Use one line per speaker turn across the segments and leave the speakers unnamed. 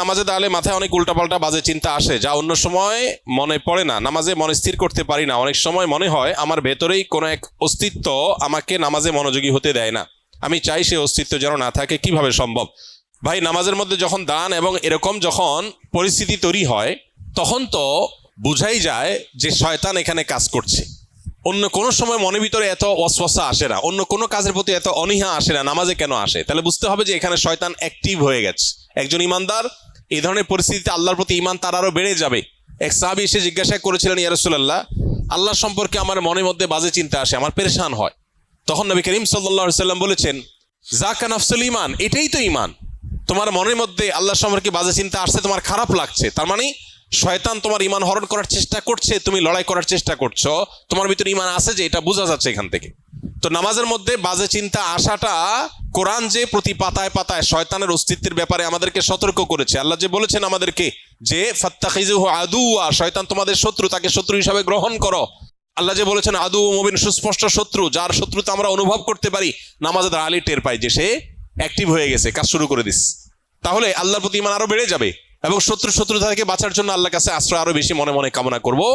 নামাজে দাঁড়ালে মাথায় অনেক উল্টাপাল্টা বাজে চিন্তা আসে, যা অন্য সময় মনে পড়ে না। নামাজে মনে স্থির করতে পারি না। অনেক সময় মনে হয় আমার ভেতরেই কোনো এক অস্তিত্ব আমাকে নামাজে মনোযোগী হতে দেয় না। আমি চাই সে অস্তিত্ব যেন না থাকে। কিভাবে সম্ভব? ভাই, নামাজের মধ্যে যখন দান এবং এরকম যখন পরিস্থিতি তৈরি হয়, তখন তো বুঝাই যায় যে শয়তান এখানে কাজ করছে। অন্য কোনো সময় মনের ভিতরে এত ওয়াসওয়াসা আসে না, অন্য কোনো কাজের প্রতি এত অনীহা আসে না, নামাজে কেন আসে? তাহলে বুঝতে হবে যে এখানে শয়তান অ্যাক্টিভ হয়ে গেছে। একজন ইমানদার এই ধরনের পরিস্থিতিতে আল্লাহর প্রতি ইমান তার আরো বেড়ে যাবে। এক সাহাবী এসে জিজ্ঞাসা করেছিলেন, ইয়া রাসূলুল্লাহ, আল্লাহ সম্পর্কে আমার মনের মধ্যে বাজে চিন্তা আসে, আমার পেরেশান হয়। তখন নবী করিম সাল্লাল্লাহু আলাইহি সাল্লাম বলেছেন, যাকা নাফসুল ঈমান, এটাই তো ঈমান। তোমার মনের মধ্যে আল্লাহ সম্পর্কে বাজে চিন্তা আসছে, তোমার খারাপ লাগছে, তার মানে শয়তান তোমার ঈমান হরণ করার চেষ্টা করছে, তুমি লড়াই করার চেষ্টা করছো, তোমার ভিতরে ঈমান আছে যে, এটা বোঝা যাচ্ছে এখান থেকে। তো নামাজের মধ্যে বাজে চিন্তা আসাটা, কোরআন যে প্রতি পাতায় পাতায় শয়তানের অস্তিত্বের ব্যাপারে আমাদেরকে সতর্ক করেছে। আল্লাহ যে বলেছেন আমাদেরকে যে ফাত্তাখিযুহু আদুওয়া, শয়তান তোমাদের শত্রু, তাকে শত্রু হিসাবে গ্রহণ করো। আল্লাহ যে বলেছেন আদু মুবিন, সুস্পষ্ট শত্রু, যার শত্রুতা আমরা অনুভব করতে পারি, নামাজে দাঁড়ালে টের পাই যে সে অ্যাক্টিভ হয়ে গেছে, কাজ শুরু করে দিস। তাহলে আল্লাহর প্রতি ঈমান আরো বেড়ে যাবে এবং শত্রুতা থেকে বাঁচার জন্য আল্লাহর কাছে আশ্রয় আরো বেশি মনে মনে কামনা করবো।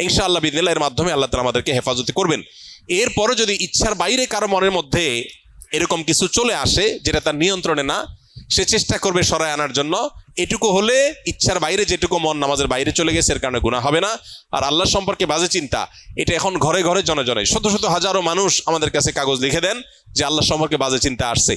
ইনশাআল্লাহ বিদিনিল্লাহ এর মাধ্যমে আল্লাহ তাআলা আমাদেরকে হেফাজত করবেন। এরপরে যদি ইচ্ছার বাইরে কারো মনের মধ্যে এরকম কিছু চলে আসে যেটা তার নিয়ন্ত্রণে না, সে চেষ্টা করবে সরায় আনার জন্য। এটুকু হলে ইচ্ছার বাইরে যেটুকু মন নামাজের বাইরে চলে গেছে, এর কারণে গুনাহ হবে না। আর আল্লাহ সম্পর্কে বাজে চিন্তা, এটা এখন ঘরে ঘরে জনে জনে শত শত হাজারো মানুষ আমাদের কাছে কাগজ লিখে দেন যে আল্লাহ সম্পর্কে বাজে চিন্তা আসছে।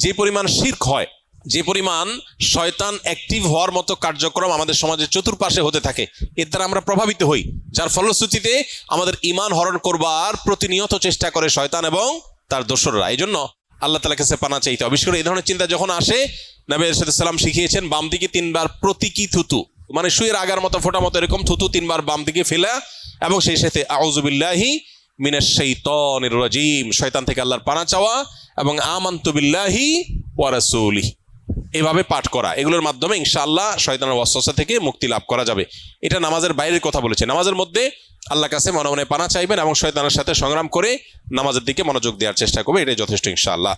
যে পরিমাণ শিরক হয়, যে পরিমাণ শয়তান অ্যাক্টিভ হওয়ার মতো কার্যক্রম আমাদের সমাজের চতুর্পাশে হতে থাকে, এর দ্বারা আমরা প্রভাবিত হই, যার ফলশ্রুতিতে আমাদের ঈমান হরণ করবার প্রতিনিয়ত চেষ্টা করে শয়তান এবং তার দোসররা। এই জন্য আল্লাহ তাআলার কাছে পানা চাইতে হবে। বিশেষ করে এই ধরনের চিন্তা যখন আসে, নবী সাল্লাল্লাহু আলাইহি ওয়াসাল্লাম শিখিয়েছেন বাম দিকে 3 বার প্রতীকী থুতু, মানে সুইয়ের আগার মতো ফোঁটা মতো এরকম থুতু 3 বার বাম দিকে ফেলা, এবং সেই সাথে আউযু বিল্লাহি মিনাশ শাইতানির রাজিম, শয়তান থেকে আল্লাহর পানা চাওয়া, এবং আমানতু বিল্লাহি ওয়া রাসূলিহি, এভাবে পাঠ করা। এগুলোর মাধ্যমে ইনশাআল্লাহ শয়তানের ওয়াসওয়াসা থেকে মুক্তি লাভ করা যাবে। এটা নামাজের বাইরের কথা বলেছে। নামাজের মধ্যে আল্লাহর কাছে মনে মনে পানা চাইবেন এবং শয়তানের সাথে সংগ্রাম করে নামাজের দিকে মনোযোগ দেওয়ার চেষ্টা করবে, এটাই যথেষ্ট ইনশাআল্লাহ।